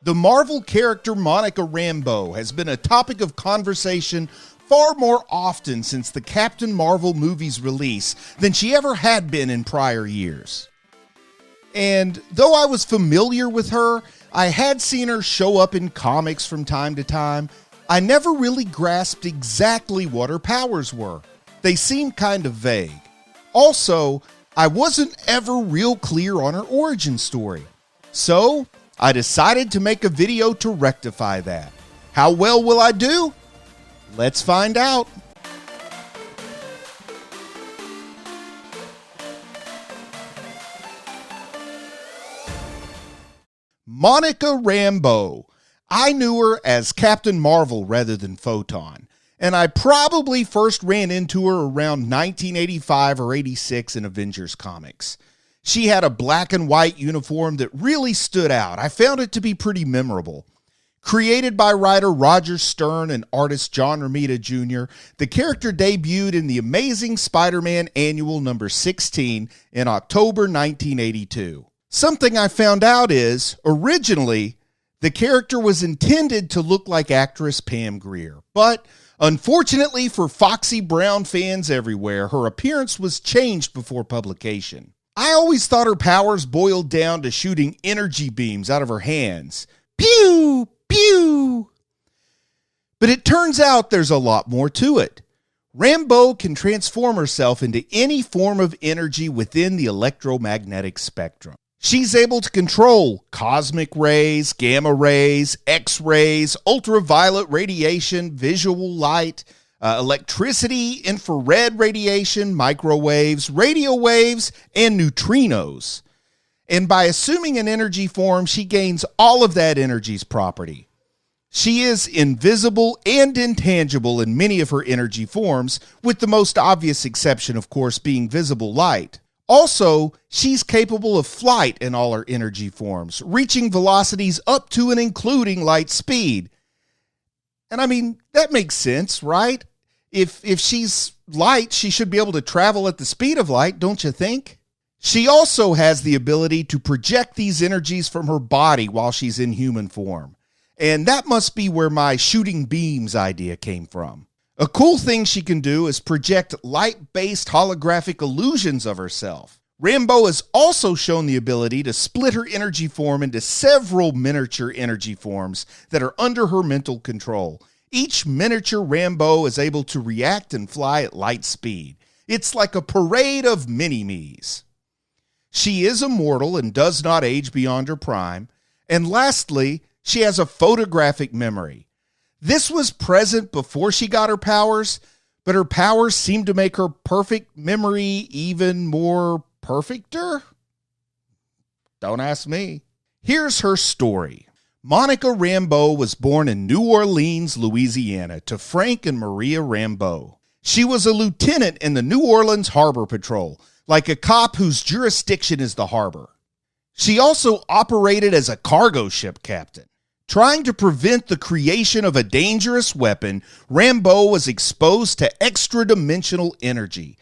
The Marvel character Monica Rambeau has been a topic of conversation far more often since the Captain Marvel movie's release than she ever had been in prior years. And though I was familiar with her, I had seen her show up in comics from time to time, I never really grasped exactly what her powers were. They seemed kind of vague. Also, I wasn't ever real clear on her origin story. So, I decided to make a video to rectify that. How well will I do? Let's find out. Monica Rambeau. I knew her as Captain Marvel rather than Photon, and I probably first ran into her around 1985 or 86 in Avengers comics. She had a black and white uniform that really stood out. I found it to be pretty memorable. Created by writer Roger Stern and artist John Romita Jr., the character debuted in the Amazing Spider-Man Annual number 16 in October 1982. Something I found out is, originally, the character was intended to look like actress Pam Grier, but unfortunately for Foxy Brown fans everywhere, her appearance was changed before publication. I always thought her powers boiled down to shooting energy beams out of her hands. Pew! Pew! But it turns out there's a lot more to it. Rambeau can transform herself into any form of energy within the electromagnetic spectrum. She's able to control cosmic rays, gamma rays, X-rays, ultraviolet radiation, visual light, electricity, infrared radiation, microwaves, radio waves, and neutrinos. And by assuming an energy form, she gains all of that energy's property. She is invisible and intangible in many of her energy forms, with the most obvious exception, of course, being visible light. Also, she's capable of flight in all her energy forms, reaching velocities up to and including light speed. And I mean, that makes sense, right? If she's light, she should be able to travel at the speed of light, don't you think? She also has the ability to project these energies from her body while she's in human form. And that must be where my shooting beams idea came from. A cool thing she can do is project light-based holographic illusions of herself. Rambeau has also shown the ability to split her energy form into several miniature energy forms that are under her mental control. Each miniature Rambeau is able to react and fly at light speed. It's like a parade of mini-me's. She is immortal and does not age beyond her prime. And lastly, she has a photographic memory. This was present before she got her powers, but her powers seem to make her perfect memory even more perfecter? Don't ask me. Here's her story. Monica Rambeau was born in New Orleans, Louisiana, to Frank and Maria Rambeau. She was a lieutenant in the New Orleans Harbor Patrol, like a cop whose jurisdiction is the harbor. She also operated as a cargo ship captain. Trying to prevent the creation of a dangerous weapon, Rambeau was exposed to extra-dimensional energy.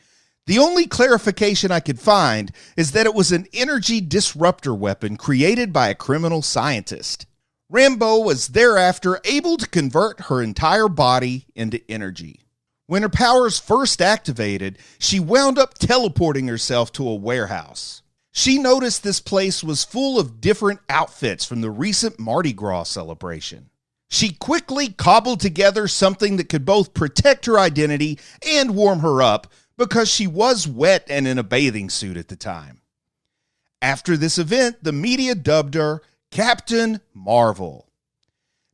The only clarification I could find is that it was an energy disruptor weapon created by a criminal scientist. Rambeau was thereafter able to convert her entire body into energy. When her powers first activated, she wound up teleporting herself to a warehouse. She noticed this place was full of different outfits from the recent Mardi Gras celebration. She quickly cobbled together something that could both protect her identity and warm her up because she was wet and in a bathing suit at the time. After this event, the media dubbed her Captain Marvel.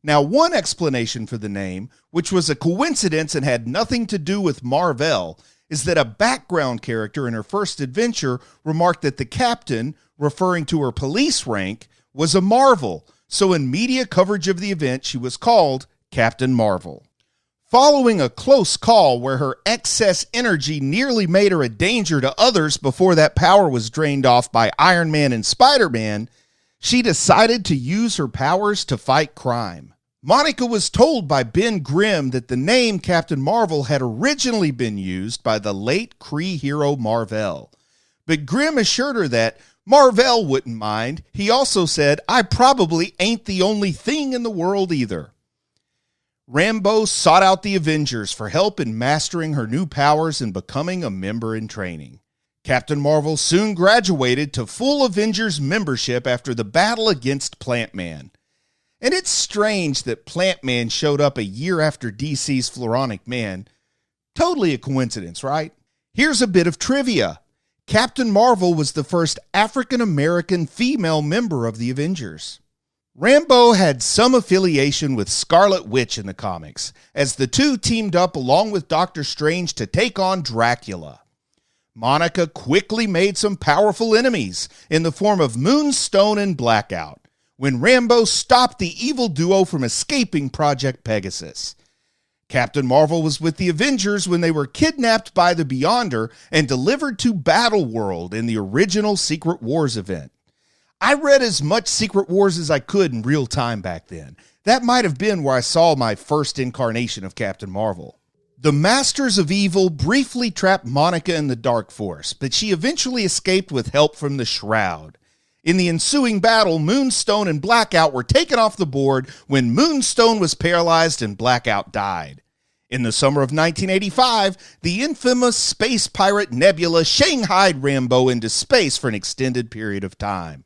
Now, one explanation for the name, which was a coincidence and had nothing to do with Marvel, is that a background character in her first adventure remarked that the captain, referring to her police rank, was a Marvel, so in media coverage of the event, she was called Captain Marvel. Following a close call where her excess energy nearly made her a danger to others before that power was drained off by Iron Man and Spider-Man, she decided to use her powers to fight crime. Monica was told by Ben Grimm that the name Captain Marvel had originally been used by the late Kree hero Marvel. But Grimm assured her that, Marvel wouldn't mind. He also said, I probably ain't the only thing in the world either. Rambeau sought out the Avengers for help in mastering her new powers and becoming a member in training. Captain Marvel soon graduated to full Avengers membership after the battle against Plant Man. And it's strange that Plant Man showed up a year after DC's Floronic Man. Totally a coincidence, right? Here's a bit of trivia. Captain Marvel was the first African-American female member of the Avengers. Rambeau had some affiliation with Scarlet Witch in the comics, as the two teamed up along with Doctor Strange to take on Dracula. Monica quickly made some powerful enemies in the form of Moonstone and Blackout, when Rambeau stopped the evil duo from escaping Project Pegasus. Captain Marvel was with the Avengers when they were kidnapped by the Beyonder and delivered to Battleworld in the original Secret Wars event. I read as much Secret Wars as I could in real time back then. That might have been where I saw my first incarnation of Captain Marvel. The Masters of Evil briefly trapped Monica in the Dark Force, but she eventually escaped with help from the Shroud. In the ensuing battle, Moonstone and Blackout were taken off the board when Moonstone was paralyzed and Blackout died. In the summer of 1985, the infamous space pirate Nebula shanghaied Rambeau into space for an extended period of time.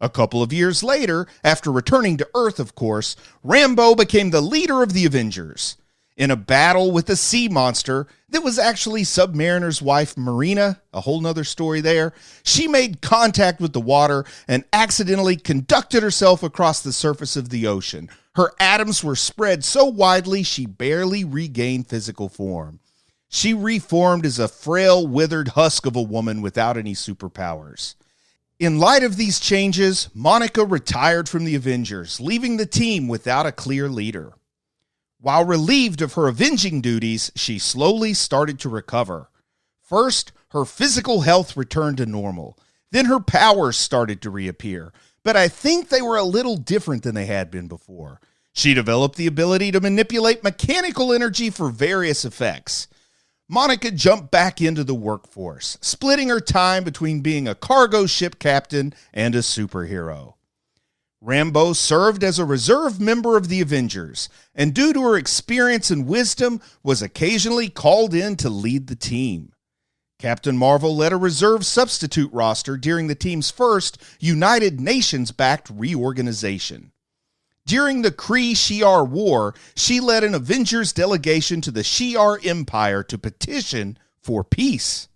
A couple of years later, after returning to Earth, of course, Rambeau became the leader of the Avengers. In a battle with a sea monster that was actually Submariner's wife, Marina, a whole nother story there, she made contact with the water and accidentally conducted herself across the surface of the ocean. Her atoms were spread so widely she barely regained physical form. She reformed as a frail, withered husk of a woman without any superpowers. In light of these changes, Monica retired from the Avengers, leaving the team without a clear leader. While relieved of her avenging duties, she slowly started to recover. First, her physical health returned to normal. Then her powers started to reappear, but I think they were a little different than they had been before. She developed the ability to manipulate mechanical energy for various effects. Monica jumped back into the workforce, splitting her time between being a cargo ship captain and a superhero. Rambeau served as a reserve member of the Avengers, and due to her experience and wisdom, was occasionally called in to lead the team. Captain Marvel led a reserve substitute roster during the team's first United Nations-backed reorganization. During the Kree-Shi'ar War, she led an Avengers delegation to the Shi'ar Empire to petition for peace.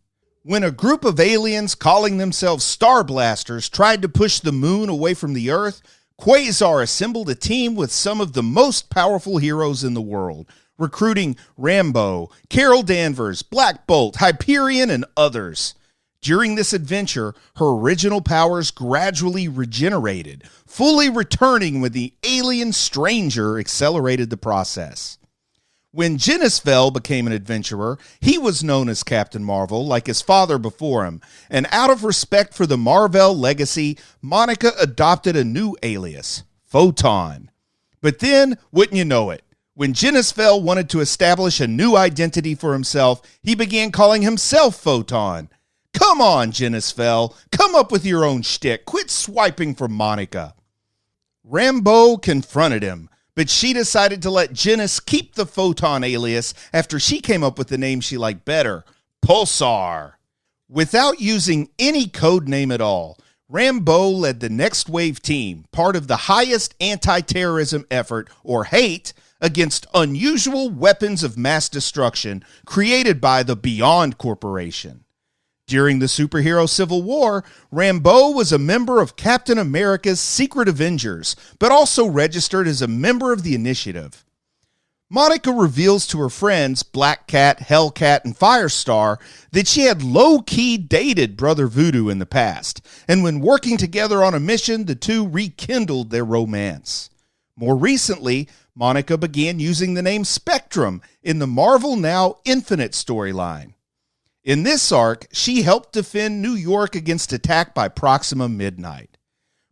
When a group of aliens calling themselves Star Blasters tried to push the moon away from the Earth, Quasar assembled a team with some of the most powerful heroes in the world, recruiting Rambeau, Carol Danvers, Black Bolt, Hyperion, and others. During this adventure, her original powers gradually regenerated, fully returning when the alien stranger accelerated the process. When Genisvel became an adventurer, he was known as Captain Marvel, like his father before him, and out of respect for the Marvel legacy, Monica adopted a new alias, Photon. But then, wouldn't you know it, when Genisvel wanted to establish a new identity for himself, he began calling himself Photon. Come on, Genisvel, come up with your own shtick, quit swiping for Monica. Rambeau confronted him, but she decided to let Genis keep the Photon alias after she came up with the name she liked better, Pulsar. Without using any code name at all, Rambeau led the Nextwave team, part of the highest anti-terrorism effort, or hate, against unusual weapons of mass destruction created by the Beyond Corporation. During the superhero Civil War, Rambeau was a member of Captain America's Secret Avengers, but also registered as a member of the Initiative. Monica reveals to her friends, Black Cat, Hellcat, and Firestar, that she had low-key dated Brother Voodoo in the past, and when working together on a mission, the two rekindled their romance. More recently, Monica began using the name Spectrum in the Marvel Now Infinite storyline. In this arc, she helped defend New York against attack by Proxima Midnight.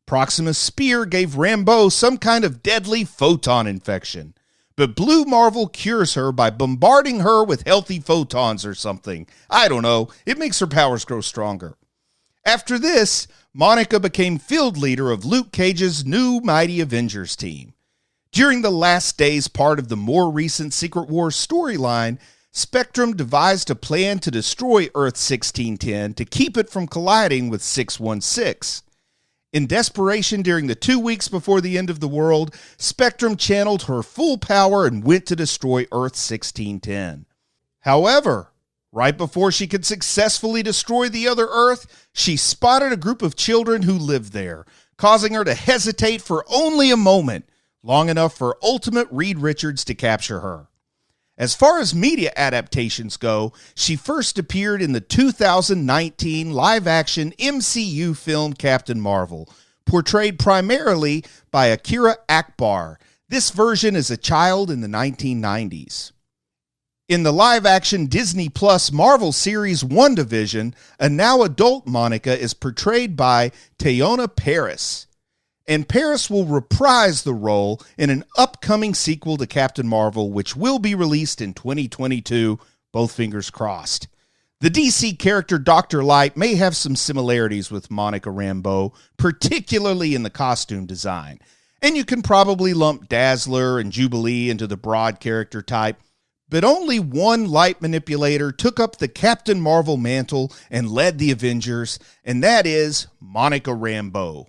Proxima's spear gave Rambeau some kind of deadly photon infection, but Blue Marvel cures her by bombarding her with healthy photons or something. I don't know, it makes her powers grow stronger. After this, Monica became field leader of Luke Cage's new Mighty Avengers team. During the last days part of the more recent Secret Wars storyline, Spectrum devised a plan to destroy Earth 1610 to keep it from colliding with 616. In desperation during the 2 weeks before the end of the world, Spectrum channeled her full power and went to destroy Earth 1610. However, right before she could successfully destroy the other Earth, she spotted a group of children who lived there, causing her to hesitate for only a moment, long enough for Ultimate Reed Richards to capture her. As far as media adaptations go, she first appeared in the 2019 live-action MCU film Captain Marvel, portrayed primarily by Akira Akbar. This version is a child in the 1990s. In the live-action Disney Plus Marvel series WandaVision, a now-adult Monica is portrayed by Teyonah Parris. And Paris will reprise the role in an upcoming sequel to Captain Marvel, which will be released in 2022, both fingers crossed. The DC character Dr. Light may have some similarities with Monica Rambeau, particularly in the costume design. And you can probably lump Dazzler and Jubilee into the broad character type, but only one light manipulator took up the Captain Marvel mantle and led the Avengers, and that is Monica Rambeau.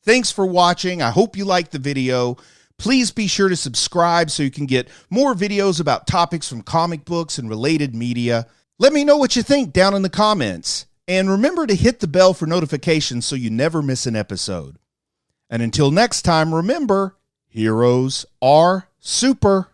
Thanks for watching. I hope you liked the video. Please be sure to subscribe so you can get more videos about topics from comic books and related media. Let me know what you think down in the comments. And remember to hit the bell for notifications so you never miss an episode. And until next time, remember, heroes are super.